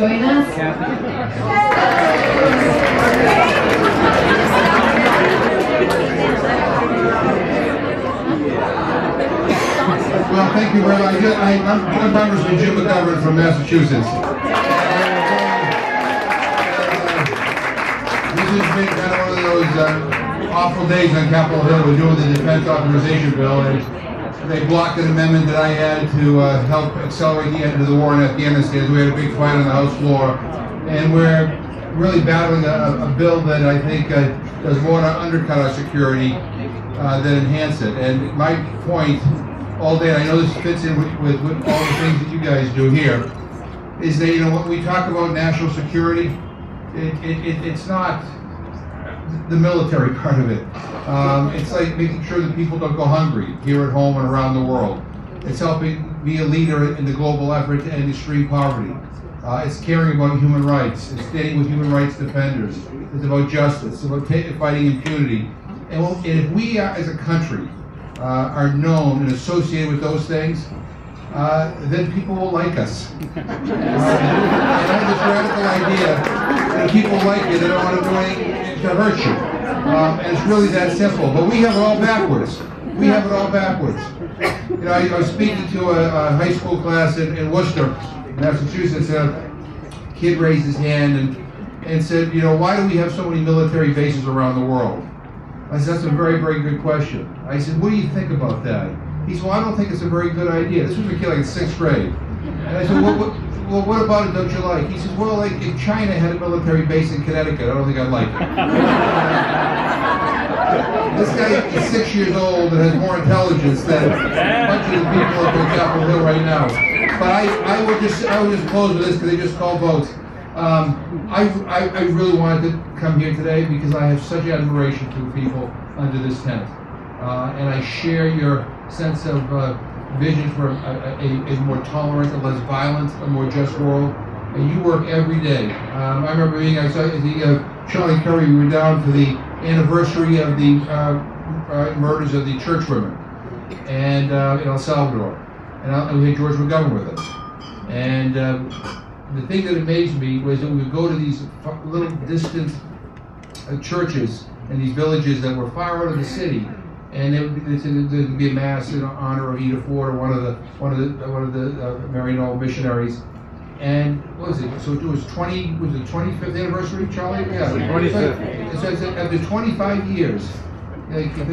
join us? Well, thank you very much. I'm Congressman Jim McGovern from Massachusetts. This has been kind of one of those awful days on Capitol Hill. We're doing the defense authorization bill, and they blocked an amendment that I had to help accelerate the end of the war in Afghanistan. We had a big fight on the House floor, and we're really battling a bill that I think does more to undercut our security than enhance it. And my point all day, and I know this fits in with all the things that you guys do here, is that, you know, when we talk about national security, it's not the military part of it. It's like making sure that people don't go hungry here at home and around the world. It's helping be a leader in the global effort to end extreme poverty. It's caring about human rights. It's standing with human rights defenders. It's about justice. It's about fighting impunity. And if we as a country are known and associated with those things, then people will like us. And I have this radical idea that people like you, they don't want to do anything to hurt you. And it's really that simple. But we have it all backwards. We have it all backwards. You know, I was speaking to a high school class in Worcester, Massachusetts, and a kid raised his hand and said, you know, why do we have so many military bases around the world? I said, that's a very, very good question. I said, what do you think about that? He said, well, I don't think it's a very good idea. This was a kid like in 6th grade. And I said, well, what about it don't you like? He says, well, like if China had a military base in Connecticut, I don't think I'd like it. This guy is 6 years old and has more intelligence than a bunch of the people up on Capitol Hill right now. But I would just close with this because they just called votes. I really wanted to come here today because I have such admiration for the people under this tent. And I share your sense of vision for a more tolerant, a less violent, a more just world. And you work every day. I remember being, I saw Charlie Curry, we were down for the anniversary of the murders of the churchwomen and in El Salvador. And we had George McGovern with us. And the thing that amazed me was that we would go to these little distant churches and these villages that were far out of the city, and there would be a mass in honor of Ida Ford or one of the Maryknoll missionaries. And what was it? So it was 25th anniversary, Charlie? Yeah, 25th. So after 25 years, you know, you think,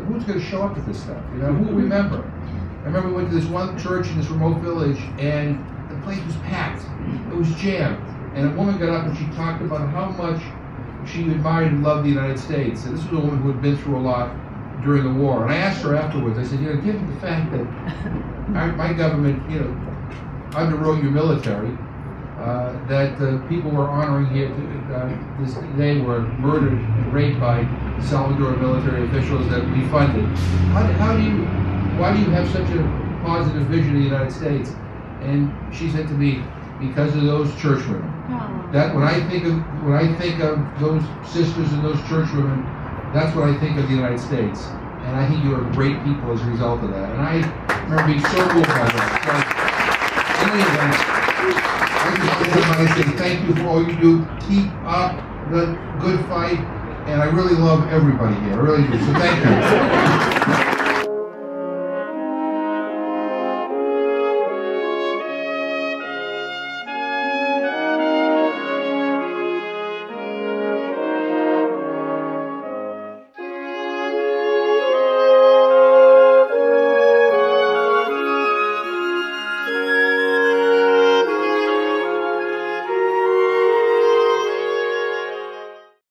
who's going to show up at this stuff? You know, who will remember? I remember we went to this one church in this remote village, and the place was packed. It was jammed. And a woman got up and she talked about how much she admired and loved the United States. And this was a woman who had been through a lot during the war. And I asked her afterwards, I said, you know, given the fact that my government, you know, underwrote your military, that people were honoring here this day were murdered and raped by Salvadoran military officials that we funded. Why do you have such a positive vision of the United States? And she said to me, because of those churchwomen. That when I think of those sisters and those churchwomen, that's what I think of the United States. And I think you are great people as a result of that. And I remember being so moved by that. So, in any event, I just want to say thank you for all you do. Keep up the good fight. And I really love everybody here. I really do. So thank you.